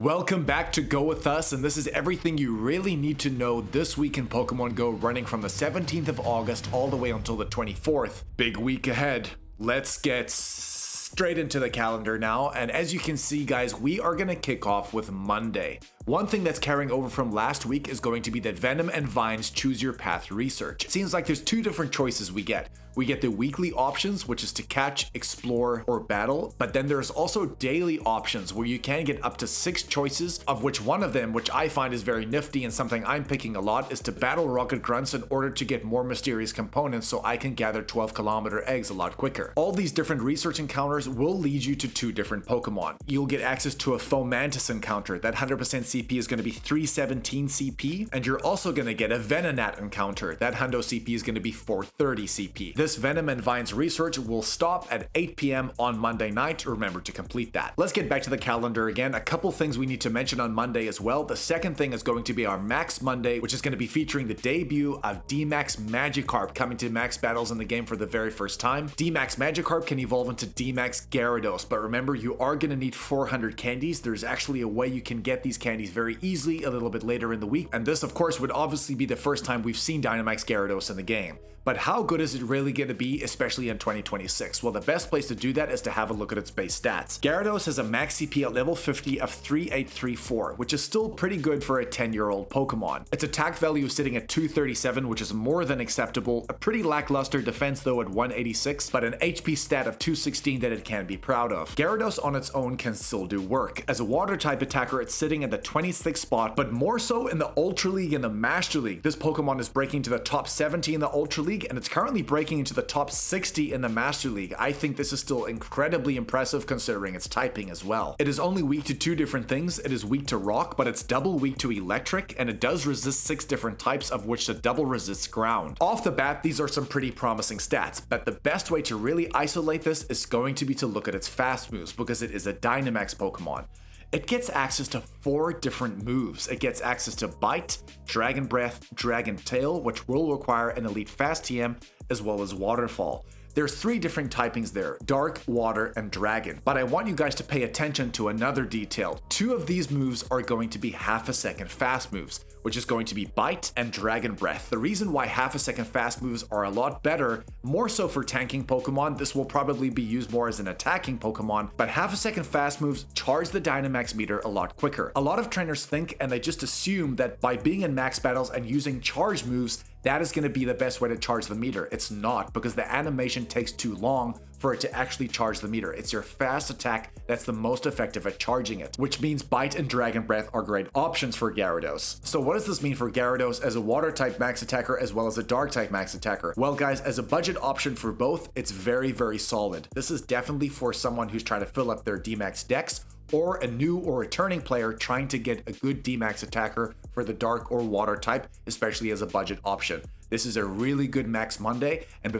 Welcome back to Go With Us, and this is everything you really need to know this week in Pokemon Go, running from the 17th of August all the way until the 24th. Big week ahead. Let's get straight into the calendar now, and as you can see guys, we are going to kick off with Monday. One thing that's carrying over from last week is going to be that Venom and Vine's Choose Your Path research. It seems like there's two different choices we get. We get the weekly options, which is to catch, explore, or battle, but then there's also daily options where you can get up to 6 choices, of which one of them, which I find is very nifty and something I'm picking a lot, is to battle Rocket Grunts in order to get more mysterious components so I can gather 12-kilometer eggs a lot quicker. All these different research encounters will lead you to 2 different Pokemon. You'll get access to a Fomantis encounter. That 100% CP is going to be 317 CP, and you're also going to get a Venonat encounter. That hundo CP is going to be 430 CP. This Venom and Vine's research will stop at 8 p.m. on Monday night. Remember to complete that. Let's get back to the calendar again. A couple things we need to mention on Monday as well. The second thing is going to be our Max Monday, which is going to be featuring the debut of D-Max Magikarp coming to Max battles in the game for the very first time. D-Max Magikarp can evolve into D-Max Gyarados, but remember, you are going to need 400 candies. There's actually a way you can get these candies very easily a little bit later in the week, and this of course would obviously be the first time we've seen Dynamax Gyarados in the game. But how good is it really going to be, especially in 2026? Well, the best place to do that is to have a look at its base stats. Gyarados has a max CP at level 50 of 3834, which is still pretty good for a 10-year-old Pokemon. Its attack value is sitting at 237, which is more than acceptable. A pretty lackluster defense though at 186, but an HP stat of 216 that it can be proud of. Gyarados on its own can still do work. As a water type attacker, it's sitting in the 26th spot, but more so in the Ultra League and the Master League. This Pokemon is breaking to the top 70 in the Ultra League, and it's currently breaking into the top 60 in the Master League. I think this is still incredibly impressive considering its typing as well. It is only weak to 2 different things. It is weak to rock, but it's double weak to electric, and it does resist 6 different types, of which the double resists ground. Off the bat, these are some pretty promising stats, but the best way to really isolate this is going to be to look at its fast moves, because it is a Dynamax Pokemon. It gets access to 4 different moves. It gets access to Bite, Dragon Breath, Dragon Tail, which will require an Elite Fast TM, as well as Waterfall. There's 3 different typings there, Dark, Water, and Dragon. But I want you guys to pay attention to another detail. 2 of these moves are going to be half-a-second fast moves, which is going to be Bite and Dragon Breath. The reason why half-a-second fast moves are a lot better, more so for tanking Pokemon, this will probably be used more as an attacking Pokemon, but half-a-second fast moves charge the Dynamax meter a lot quicker. A lot of trainers think, and they just assume, that by being in max battles and using charge moves, that is going to be the best way to charge the meter. It's not, because the animation takes too long for it to actually charge the meter. It's your fast attack that's the most effective at charging it, which means Bite and Dragon Breath are great options for Gyarados. So what does this mean for Gyarados as a water type max attacker as well as a dark type max attacker? Well guys, as a budget option for both, it's very, very solid. This is definitely for someone who's trying to fill up their D-Max decks, or a new or returning player trying to get a good D-Max attacker for the dark or water type, especially as a budget option. This is a really good Max Monday, and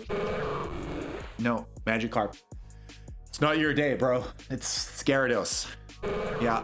no, Magikarp. It's not your day, bro. It's Gyarados. Yeah.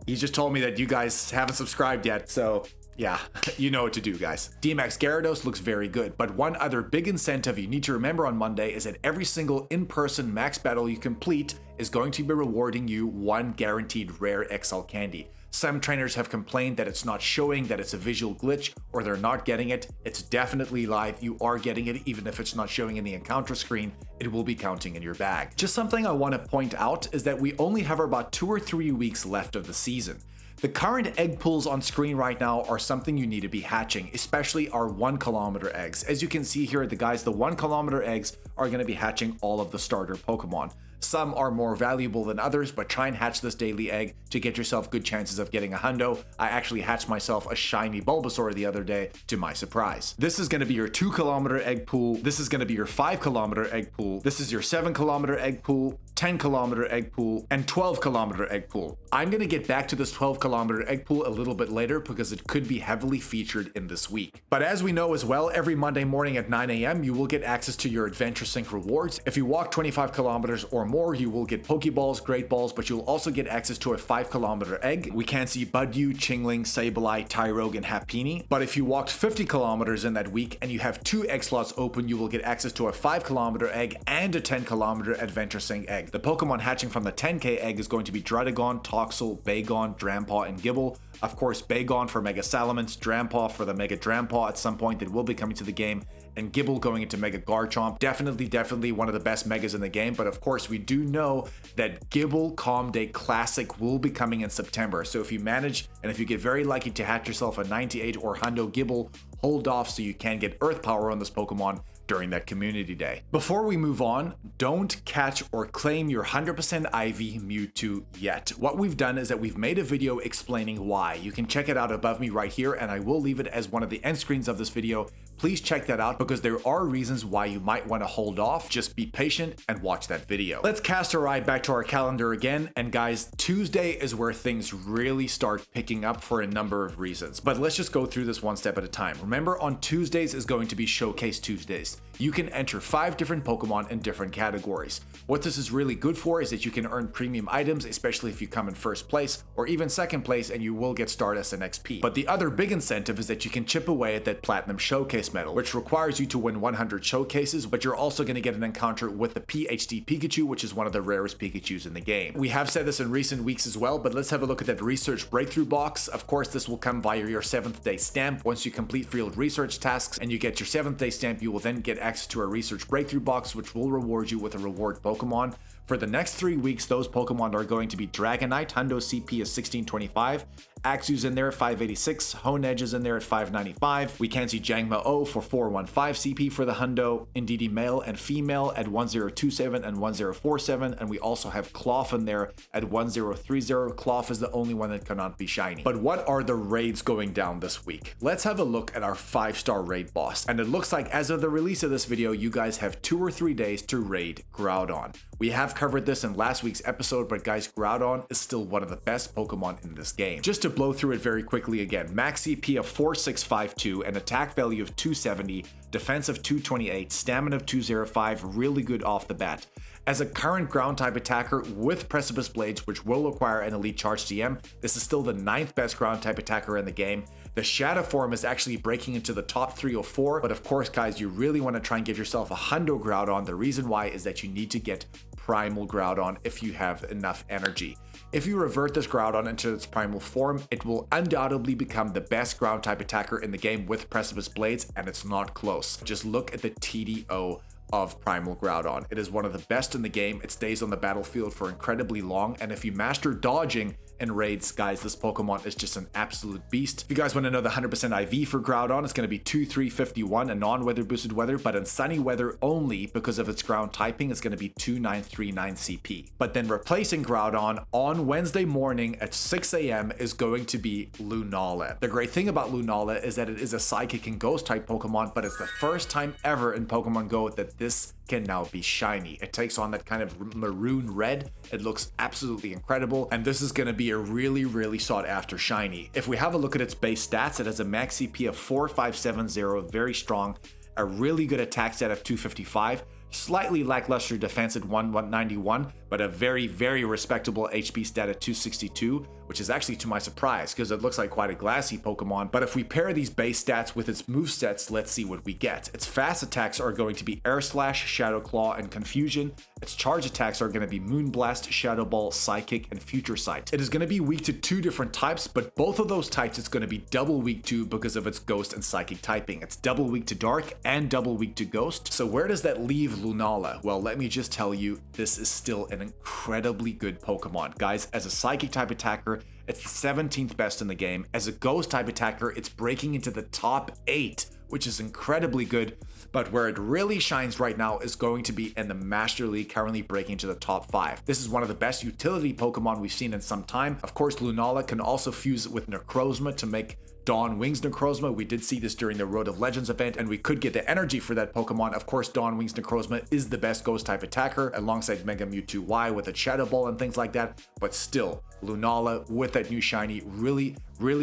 He just told me that you guys haven't subscribed yet, so yeah, you know what to do, guys. D-Max Gyarados looks very good, but one other big incentive you need to remember on Monday is that every single in-person max battle you complete is going to be rewarding you 1 guaranteed rare XL candy. Some trainers have complained that it's not showing, that it's a visual glitch, or they're not getting it. It's definitely live. You are getting it, even if it's not showing in the encounter screen, it will be counting in your bag. Just something I want to point out is that we only have about 2 or 3 weeks left of the season. The current egg pools on screen right now are something you need to be hatching, especially our 1-kilometer eggs. As you can see here, the 1-kilometer eggs are going to be hatching all of the starter Pokemon. Some are more valuable than others, but try and hatch this daily egg to get yourself good chances of getting a hundo. I actually hatched myself a shiny Bulbasaur the other day, to my surprise. This is going to be your 2-kilometer egg pool. This is going to be your 5-kilometer egg pool. This is your 7-kilometer egg pool, 10-kilometer egg pool, and 12-kilometer egg pool. I'm going to get back to this 12-kilometer egg pool a little bit later because it could be heavily featured in this week. But as we know as well, every Monday morning at 9 a.m. you will get access to your Adventure Sync rewards. If you walk 25 kilometers or more, you will get Pokeballs, Great Balls, but you'll also get access to a 5-kilometer egg. We can't see Budew, Chingling, Sableye, Tyrogue, and Happiny. But if you walked 50 kilometers in that week and you have 2 egg slots open, you will get access to a 5-kilometer egg and a 10-kilometer Adventure Sync egg. egg. The Pokemon hatching from the 10k egg is going to be Druddigon, Toxel, Bagon, Drampaw, and Gible. Of course, Bagon for Mega Salamence, Drampaw for the Mega Drampaw at some point that will be coming to the game, and Gible going into Mega Garchomp. Definitely one of the best Megas in the game, but of course we do know that Gible Calm Day Classic will be coming in September. So if you manage, and if you get very lucky to hatch yourself a 98 or Hundo Gible, hold off so you can get Earth Power on this Pokemon during that community day. Before we move on, don't catch or claim your 100% IV Mewtwo yet. What we've done is that we've made a video explaining why. You can check it out above me right here, and I will leave it as one of the end screens of this video. Please check that out because there are reasons why you might want to hold off. Just be patient and watch that video. Let's cast our eye back to our calendar again. And guys, Tuesday is where things really start picking up for a number of reasons. But let's just go through this one step at a time. Remember, on Tuesdays is going to be Showcase Tuesdays. You can enter 5 different Pokemon in different categories. What this is really good for is that you can earn premium items, especially if you come in first place or even second place, and you will get Stardust and XP. But the other big incentive is that you can chip away at that Platinum Showcase medal, which requires you to win 100 showcases, but you're also going to get an encounter with the PhD Pikachu, which is one of the rarest Pikachus in the game. We have said this in recent weeks as well, but let's have a look at that research breakthrough box. Of course, this will come via your 7th day stamp. Once you complete field research tasks and you get your 7th day stamp, you will then get access to a research breakthrough box, which will reward you with a reward Pokemon. For the next 3 weeks, those Pokemon are going to be Dragonite. Hundo CP is 1625. Axew's in there at 586. Honedge is in there at 595. We can see Jangma-O for 415 CP for the Hundo. Indeedee male and female at 1027 and 1047. And we also have Cloth in there at 1030. Cloth is the only one that cannot be shiny. But what are the raids going down this week? Let's have a look at our 5-star raid boss. And it looks like as of the release of this video, you guys have 2 or 3 days to raid Groudon. We have covered this in last week's episode, but guys, Groudon is still one of the best Pokemon in this game. Just to blow through it very quickly again, max CP of 4652, an attack value of 270, defense of 228, stamina of 205, really good off the bat. As a current ground type attacker with Precipice Blades, which will require an elite charge TM, this is still the 9th best ground type attacker in the game. The Shadow form is actually breaking into the top 3 or 4, but of course guys, you really want to try and give yourself a Hundo Groudon. The reason why is that you need to get Primal Groudon if you have enough energy. If you revert this Groudon into its primal form, it will undoubtedly become the best ground type attacker in the game with Precipice Blades, and it's not close. Just look at the TDO of Primal Groudon. It is one of the best in the game. It stays on the battlefield for incredibly long, and if you master dodging in raids, guys, this Pokemon is just an absolute beast. If you guys want to know the 100% IV for Groudon, it's going to be 2351 in non-weather boosted weather, but in sunny weather only because of its ground typing, it's going to be 2939 CP. But then replacing Groudon on Wednesday morning at 6 a.m. is going to be Lunala. The great thing about Lunala is that it is a Psychic and Ghost type Pokemon, but it's the first time ever in Pokemon Go that this can now be shiny. It takes on that kind of maroon red. It looks absolutely incredible, and this is going to be a really sought after shiny. If we have a look at its base stats, it has a max CP of 4570, very strong, a really good attack stat of 255, slightly lackluster defense at 191, but a very respectable HP stat at 262, which is actually to my surprise because it looks like quite a glassy Pokemon. But if we pair these base stats with its movesets, let's see what we get. Its fast attacks are going to be Air Slash, Shadow Claw, and Confusion. Its charge attacks are going to be Moonblast, Shadow Ball, Psychic, and Future Sight. It is going to be weak to 2 different types, but both of those types it's going to be double weak to because of its Ghost and Psychic typing. It's double weak to Dark and double weak to Ghost. So where does that leave Lunala? Well, let me just tell you, this is still an incredibly good Pokemon. Guys, as a Psychic type attacker, it's the 17th best in the game. As a Ghost type attacker, it's breaking into the top 8, which is incredibly good. But where it really shines right now is going to be in the Master League, currently breaking into the top 5. This is one of the best utility Pokemon we've seen in some time. Of course, Lunala can also fuse with Necrozma to make Dawn Wings Necrozma. We did see this during the Road of Legends event, and we could get the energy for that Pokemon. Of course, Dawn Wings Necrozma is the best Ghost type attacker alongside Mega Mewtwo Y with a Shadow Ball and things like that. But still, Lunala with that new shiny, really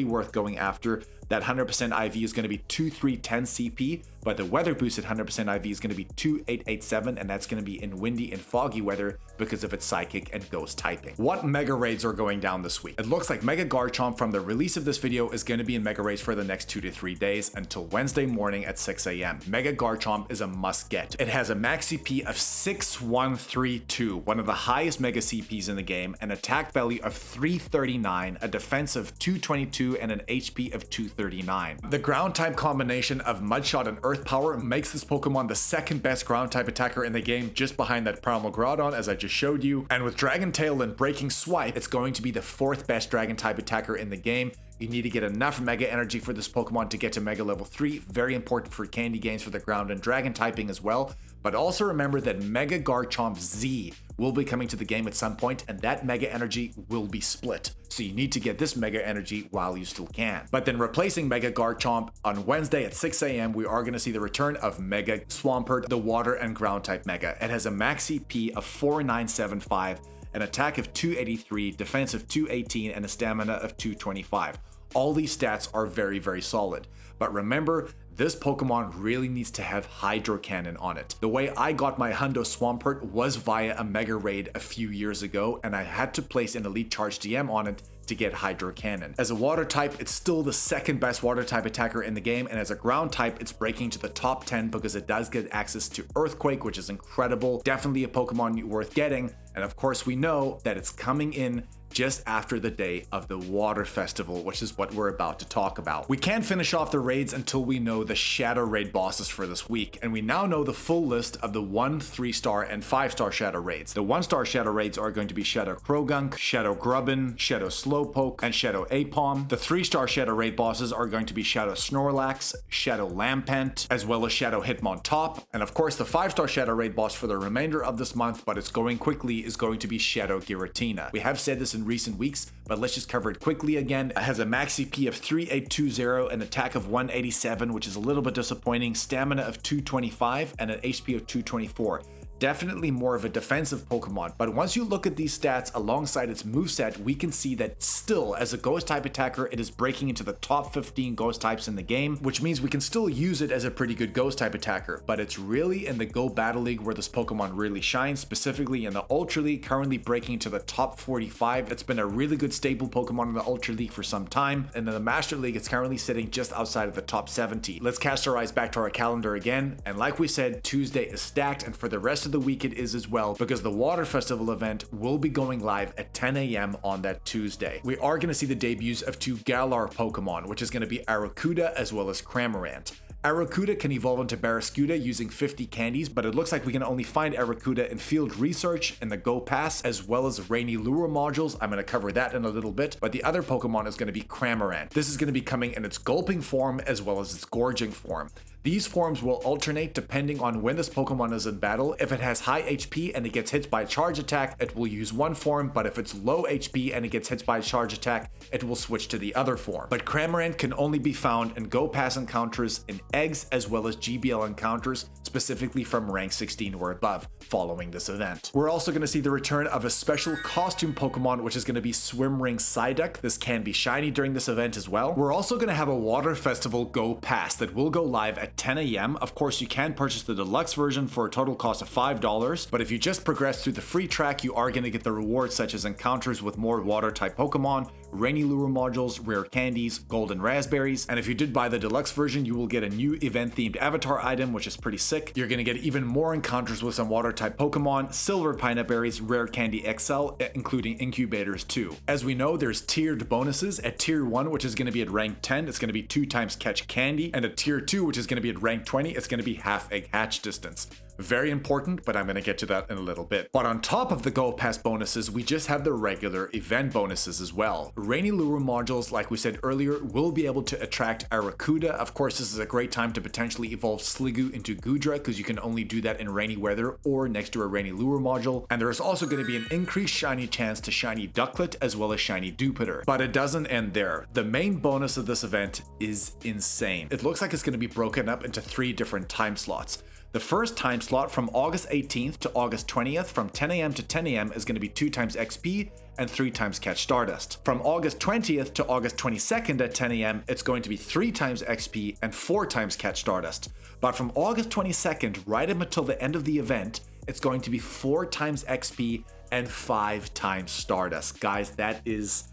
worth going after. That 100% IV is going to be 2310 CP. but the weather boosted 100% IV is going to be 2887, and that's going to be in windy and foggy weather because of its psychic and ghost typing. What mega raids are going down this week? It looks like Mega Garchomp from the release of this video is going to be in mega raids for the next 2 to 3 days until Wednesday morning at 6 a.m. Mega Garchomp is a must get. It has a max CP of 6132, one of the highest mega CPs in the game, an attack value of 339, a defense of 222, and an HP of 239. The ground type combination of Mudshot and Earth Power makes this Pokemon the second best ground type attacker in the game, just behind that Primal Groudon as I just showed you. And with Dragon Tail and Breaking Swipe, it's going to be the 4th best dragon type attacker in the game. You need to get enough Mega Energy for this Pokemon to get to Mega Level 3. Very important for candy gains for the ground and dragon typing as well. But also remember that Mega Garchomp Z will be coming to the game at some point, and that Mega Energy will be split. So you need to get this Mega Energy while you still can. But then replacing Mega Garchomp on Wednesday at 6 a.m., we are going to see the return of Mega Swampert, the water and ground type Mega. It has a max CP of 4975, an attack of 283, defense of 218, and a stamina of 225. All these stats are very, very solid. But remember, this Pokemon really needs to have Hydro Cannon on it. The way I got my Hundo Swampert was via a Mega Raid a few years ago, and I had to place an Elite Charge DM on it to get Hydro Cannon. As a water type, it's still the second best water type attacker in the game, and as a ground type, it's breaking to the top 10 because it does get access to Earthquake, which is incredible. Definitely a Pokemon worth getting, and of course we know that it's coming in just after the day of the Water Festival, which is what we're about to talk about. We can't finish off the raids until we know the Shadow Raid bosses for this week, and we now know the full list of the 1, 3-star, and 5-star Shadow Raids. The 1-star Shadow Raids are going to be Shadow Krogunk, Shadow Grubbin, Shadow Slowpoke, and Shadow Apom. The 3-star Shadow Raid bosses are going to be Shadow Snorlax, Shadow Lampent, as well as Shadow Hitmontop, and of course the 5-star Shadow Raid boss for the remainder of this month, but it's going quickly, is going to be Shadow Giratina. We have said this in recent weeks, but let's just cover it quickly again. It has a max CP of 3820, an attack of 187, which is a little bit disappointing, stamina of 225, and an HP of 224. Definitely more of a defensive Pokemon, but once you look at these stats alongside its moveset, we can see that still, as a ghost type attacker, it is breaking into the top 15 ghost types in the game, which means we can still use it as a pretty good ghost type attacker, but it's really in the Go Battle League where this Pokemon really shines, specifically in the Ultra League, currently breaking into the top 45. It's been a really good staple Pokemon in the Ultra League for some time, and in the Master League, it's currently sitting just outside of the top 70. Let's cast our eyes back to our calendar again, and like we said, Tuesday is stacked, and for the rest of the week it is as well, because the Water Festival event will be going live at 10 a.m. on that Tuesday. We are going to see the debuts of 2 Galar Pokemon, which is going to be Arrokuda as well as Cramorant. Arrokuda can evolve into Barraskewda using 50 candies, but it looks like we can only find Arrokuda in Field Research in the Go Pass, as well as Rainy Lure modules. I'm going to cover that in a little bit, but the other Pokemon is going to be Cramorant. This is going to be coming in its Gulping form as well as its Gorging form. These forms will alternate depending on when this Pokemon is in battle. If it has high HP and it gets hit by a charge attack, it will use one form, but if it's low HP and it gets hit by a charge attack, it will switch to the other form. But Cramorant can only be found in Go Pass encounters, in eggs, as well as GBL encounters, specifically from rank 16 or above, following this event. We're also going to see the return of a special costume Pokemon, which is going to be Swimring Psyduck. This can be shiny during this event as well. We're also going to have a Water Festival Go Pass that will go live at 10 a.m. Of course, you can purchase the deluxe version for a total cost of $5, but if you just progress through the free track, you are going to get the rewards such as encounters with more water type Pokemon, Rainy Lure modules, rare candies, golden raspberries, and if you did buy the deluxe version, you will get a new event themed avatar item, which is pretty sick. You're going to get even more encounters with some water type Pokemon, silver pineapple berries, rare candy XL, including incubators too. As we know, there's tiered bonuses. At tier 1, which is going to be at rank 10, it's going to be 2 times catch candy, and at tier 2, which is going to be at rank 20, it's going to be half egg hatch distance. Very important, but I'm going to get to that in a little bit. But on top of the Go Pass bonuses, we just have the regular event bonuses as well. Rainy Lure modules, like we said earlier, will be able to attract Arrokuda. Of course, this is a great time to potentially evolve Sliggoo into Goodra, because you can only do that in rainy weather or next to a Rainy Lure module. And there is also going to be an increased shiny chance to shiny Ducklet as well as shiny Dupiter. But it doesn't end there. The main bonus of this event is insane. It looks like it's going to be broken up into 3 different time slots. The first time slot from August 18th to August 20th from 10 a.m. to 10 a.m. is going to be 2 times XP, and 3 times catch Stardust. From August 20th to August 22nd at 10 AM, it's going to be 3 times XP and 4 times catch Stardust. But from August 22nd right up until the end of the event, it's going to be 4 times XP and 5 times Stardust. Guys, that is...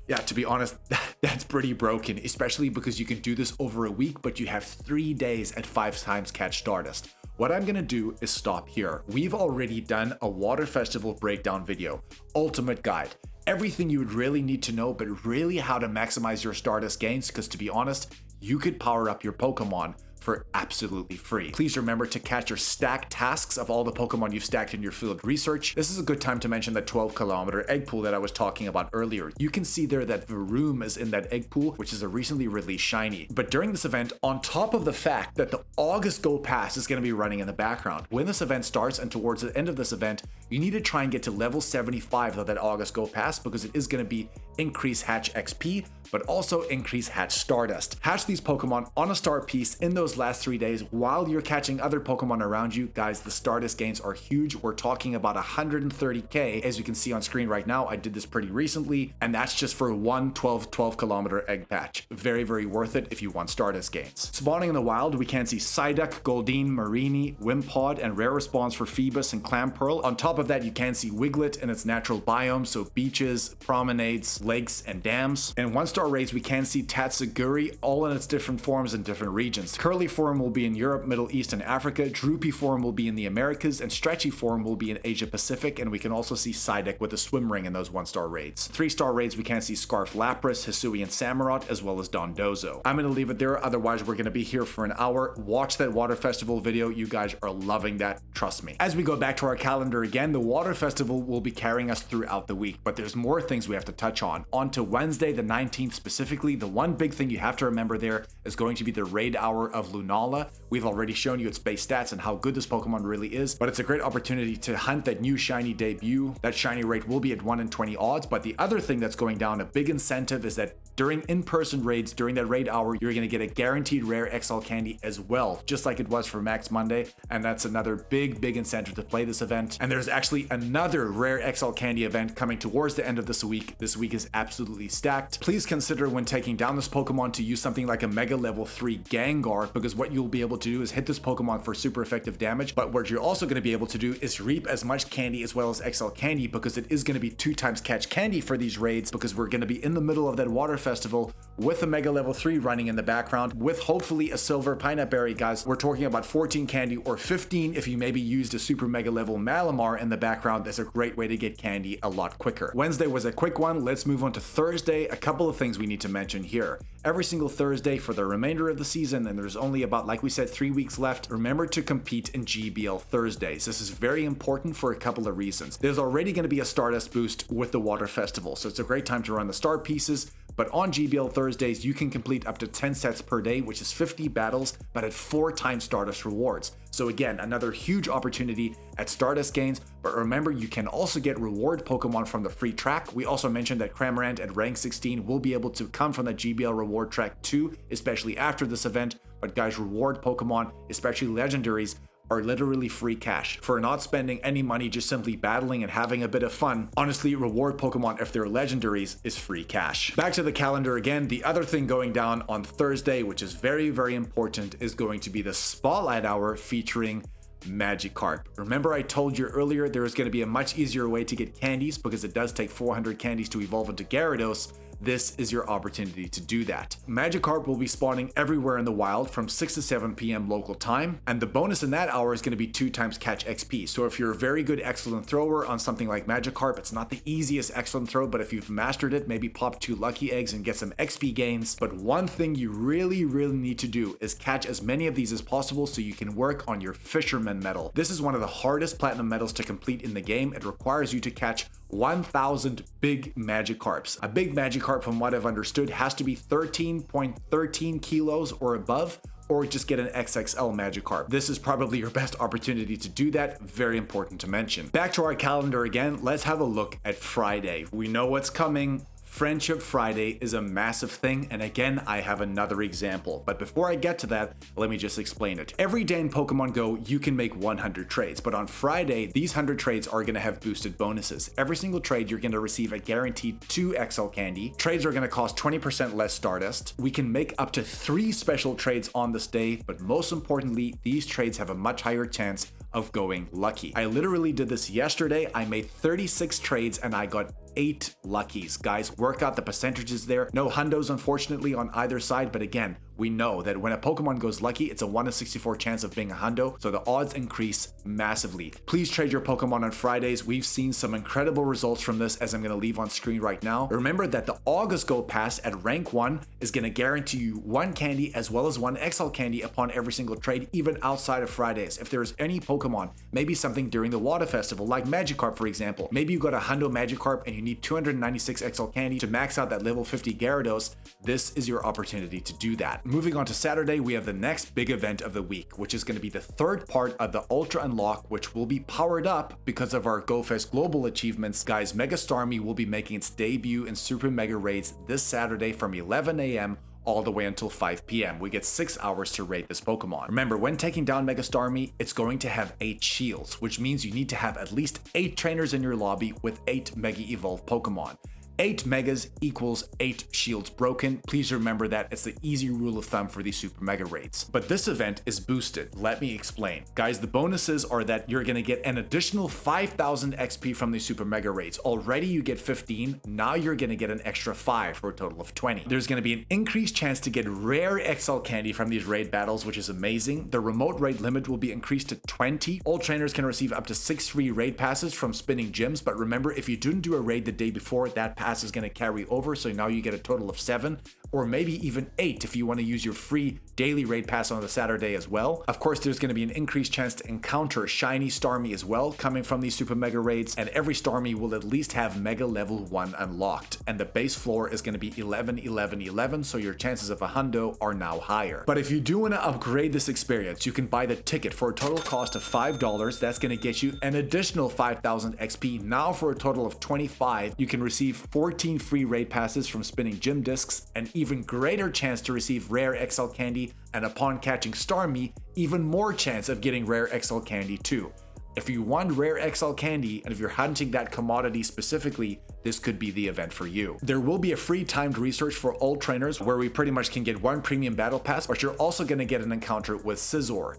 yeah, to be honest, that's pretty broken, especially because you can do this over a week, but you have 3 days at 5 times catch Stardust. What I'm gonna do is stop here. We've already done a Water Festival breakdown video, ultimate guide. Everything you would really need to know, but really how to maximize your Stardust gains, because to be honest, you could power up your Pokemon for absolutely free. Please remember to catch your stacked tasks of all the Pokemon you've stacked in your field research. This is a good time to mention that 12-kilometer egg pool that I was talking about earlier. You can see there that Varoom is in that egg pool, which is a recently released shiny. But during this event, on top of the fact that the August Go Pass is going to be running in the background, when this event starts and towards the end of this event, you need to try and get to level 75 of that August Go Pass, because it is going to be increase hatch XP, but also increase hatch Stardust. Hatch these Pokemon on a star piece in those last 3 days while you're catching other Pokemon around you. Guys, the Stardust gains are huge. We're talking about 130k, as you can see on screen right now. I did this pretty recently, and that's just for one 12-kilometer egg patch. Very, very worth it if you want Stardust gains. Spawning in the wild, we can see Psyduck, Goldeen, Mareanie, Wimpod, and rare spawns for Phoebus and Clamperl. On top of that, you can see Wiglet in its natural biome, so beaches, promenades, lakes, and dams. And 1-star raids, we can see Tatsuguri, all in its different forms in different regions. Curly form will be in Europe, Middle East, and Africa. Droopy form will be in the Americas, and Stretchy form will be in Asia Pacific. And we can also see Psyduck with a swim ring in those 1-star raids. 3-star raids, we can see Scarf Lapras, Hisui, and Samurott, as well as Dondozo. I'm going to leave it there, otherwise we're going to be here for an hour. Watch that Water Festival video. You guys are loving that, trust me. As we go back to our calendar again, the Water Festival will be carrying us throughout the week, but there's more things we have to touch on. On to Wednesday the 19th specifically, the one big thing you have to remember there is going to be the raid hour of Lunala. We've already shown you its base stats and how good this Pokemon really is, but it's a great opportunity to hunt that new shiny debut. That shiny rate will be at 1 in 20 odds, but the other thing that's going down, a big incentive, is that during in-person raids, during that raid hour, you're going to get a guaranteed rare XL candy as well, just like it was for Max Monday, and that's another big incentive to play this event. And there's actually another rare XL candy event coming towards the end of this week. This week is absolutely stacked. Please consider when taking down this Pokemon to use something like a Mega Level 3 Gengar, because what you'll be able to do is hit this Pokemon for super effective damage, but what you're also going to be able to do is reap as much candy as well as XL candy, because it is going to be 2 times catch candy for these raids, because we're going to be in the middle of that Water Festival with a Mega Level 3 running in the background, with hopefully a Silver Pineapple Berry, guys. We're talking about 14 candy, or 15 if you maybe used a Super Mega Level Malamar in the background. That's a great way to get candy a lot quicker. Wednesday was a quick one. Let's move on to Thursday. A couple of things we need to mention here. Every single Thursday for the remainder of the season, and there's only about, like we said, 3 weeks left, remember to compete in GBL Thursdays. This is very important for a couple of reasons. There's already going to be a Stardust boost with the Water Festival, so it's a great time to run the star pieces. But on GBL Thursdays, you can complete up to 10 sets per day, which is 50 battles, but at 4 times Stardust rewards. So again, another huge opportunity at Stardust gains, but remember, you can also get reward Pokemon from the free track. We also mentioned that Cramorant at rank 16 will be able to come from the GBL reward track too, especially after this event. But guys, reward Pokemon, especially legendaries, are literally free cash. For not spending any money, just simply battling and having a bit of fun, honestly, reward Pokemon if they're legendaries is free cash. Back to the calendar again, the other thing going down on Thursday, which is very important, is going to be the Spotlight Hour featuring Magikarp. Remember I told you earlier there is going to be a much easier way to get candies, because it does take 400 candies to evolve into Gyarados. This is your opportunity to do that. Magikarp will be spawning everywhere in the wild from 6 to 7 p.m. local time, and the bonus in that hour is going to be 2 times catch XP. So if you're a very good excellent thrower on something like Magikarp, it's not the easiest excellent throw, but if you've mastered it, maybe pop 2 lucky eggs and get some XP gains. But one thing you really need to do is catch as many of these as possible so you can work on your Fisherman medal. This is one of the hardest platinum medals to complete in the game. It requires you to catch 1,000 big Magikarps. A big Magikarp, from what I've understood, has to be 13.13 kilos or above, or just get an XXL Magikarp. This is probably your best opportunity to do that. Very important to mention. Back to our calendar again, let's have a look at Friday. We know what's coming. Friendship Friday is a massive thing, and again, I have another example. But before I get to that, let me just explain it. Every day in Pokemon Go, you can make 100 trades, but on Friday, these 100 trades are going to have boosted bonuses. Every single trade, you're going to receive a guaranteed 2 XL candy. Trades are going to cost 20% less Stardust. We can make up to 3 special trades on this day, but most importantly, these trades have a much higher chance of going lucky. I literally did this yesterday. I made 36 trades and I got 8 luckies. Guys, work out the percentages there. No hundos, unfortunately, on either side, but again, we know that when a Pokemon goes lucky, it's a 1 in 64 chance of being a hundo, so the odds increase massively. Please trade your Pokemon on Fridays. We've seen some incredible results from this, as I'm going to leave on screen right now. Remember that the August Go Pass at rank 1 is going to guarantee you 1 candy as well as 1 XL candy upon every single trade, even outside of Fridays. If there's any Pokemon, maybe something during the Water Festival, like Magikarp, for example. Maybe you got a hundo Magikarp and you need 296 XL candy to max out that level 50 Gyarados. This is your opportunity to do that. Moving on to Saturday, we have the next big event of the week, which is going to be the third part of the Ultra Unlock, which will be powered up because of our GoFest global achievements. Guys, Mega Starmie will be making its debut in Super Mega Raids this Saturday from 11 a.m. all the way until 5 p.m. We get 6 hours to raid this Pokemon. Remember, when taking down Mega Starmie, it's going to have 8 shields, which means you need to have at least 8 trainers in your lobby with 8 Mega Evolved Pokemon. 8 megas equals 8 shields broken. Please remember that. It's the easy rule of thumb for these super mega raids. But this event is boosted. Let me explain. Guys, the bonuses are that you're going to get an additional 5,000 XP from these super mega raids. Already you get 15. Now you're going to get an extra 5 for a total of 20. There's going to be an increased chance to get rare XL candy from these raid battles, which is amazing. The remote raid limit will be increased to 20. All trainers can receive up to 6 free raid passes from spinning gyms. But remember, if you didn't do a raid the day before, that pass is going to carry over, so now you get a total of 7, or maybe even 8 if you want to use your free daily raid pass on the Saturday as well. Of course, there's going to be an increased chance to encounter shiny Starmie as well coming from these super mega raids, and every Starmie will at least have mega level 1 unlocked, and the base floor is going to be 11 11 11, so your chances of a hundo are now higher. But if you do want to upgrade this experience, you can buy the ticket for a total cost of $5. That's going to get you an additional 5,000 XP. Now for a total of 25, you can receive 14 free raid passes from spinning gym discs, an even greater chance to receive rare XL candy, and upon catching Starmie, even more chance of getting rare XL candy too. If you want rare XL candy, and if you're hunting that commodity specifically, this could be the event for you. There will be a free timed research for all trainers where we pretty much can get 1 premium battle pass, but you're also going to get an encounter with Scizor.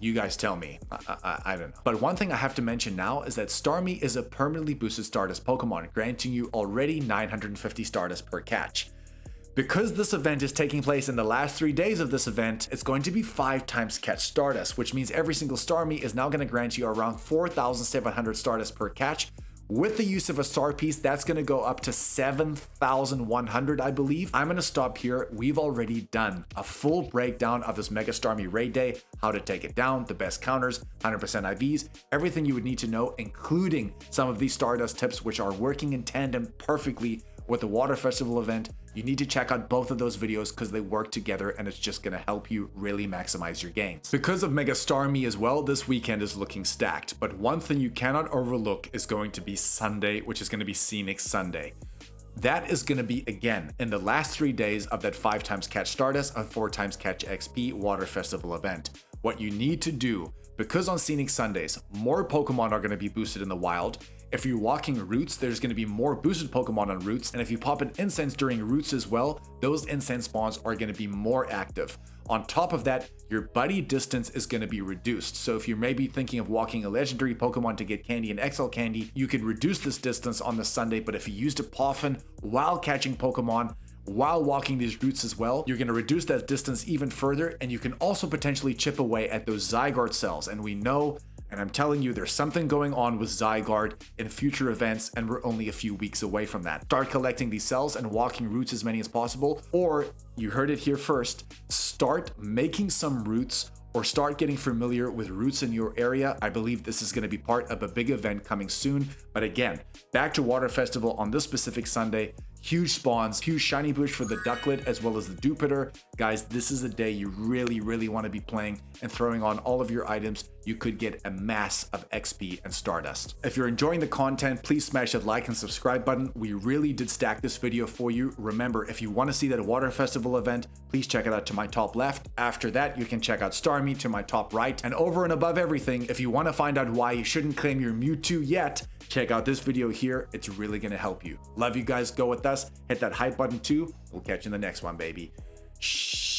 You guys tell me. I don't know. But one thing I have to mention now is that Starmie is a permanently boosted Stardust Pokemon, granting you already 950 Stardust per catch. Because this event is taking place in the last 3 days of this event, it's going to be 5 times catch Stardust, which means every single Starmie is now going to grant you around 4,700 Stardust per catch. With the use of a star piece, that's going to go up to 7,100, I believe. I'm going to stop here. We've already done a full breakdown of this Mega Starmie Raid Day, how to take it down, the best counters, 100% IVs, everything you would need to know, including some of these Stardust tips, which are working in tandem perfectly with the Water Festival event. You need to check out both of those videos because they work together and it's just going to help you really maximize your gains. Because of Mega Starmie as well, this weekend is looking stacked, but one thing you cannot overlook is going to be Sunday, which is going to be Scenic Sunday. That is going to be, again, in the last 3 days of that 5 times catch Stardust and 4 times catch XP Water Festival event. What you need to do, because on Scenic Sundays, more Pokemon are going to be boosted in the wild. If you're walking routes, there's going to be more boosted Pokemon on routes, and if you pop an incense during routes as well, those incense spawns are going to be more active. On top of that, your buddy distance is going to be reduced. So if you're maybe thinking of walking a legendary Pokemon to get candy and XL candy, you could reduce this distance on the Sunday, but if you used a Poffin while catching Pokemon, while walking these routes as well, you're going to reduce that distance even further, and you can also potentially chip away at those Zygarde cells. And we know, and I'm telling you, there's something going on with Zygarde in future events, and we're only a few weeks away from that. Start collecting these cells and walking routes as many as possible, or you heard it here first, start making some routes or start getting familiar with routes in your area. I believe this is going to be part of a big event coming soon. But again, back to Water Festival on this specific Sunday. Huge spawns, huge shiny bush for the Ducklet as well as the Jupiter. Guys, this is a day you really want to be playing and throwing on all of your items you could get a mass of XP and Stardust. If you're enjoying the content, please smash that like and subscribe button. We really did stack this video for you. Remember, if you want to see that Water Festival event, please check it out to my top left. After that, you can check out Starmie to my top right. And over and above everything, if you want to find out why you shouldn't claim your Mewtwo yet, check out this video here. It's really going to help you. Love you guys. Go with us. Hit that hype button too. We'll catch you in the next one, baby. Shh.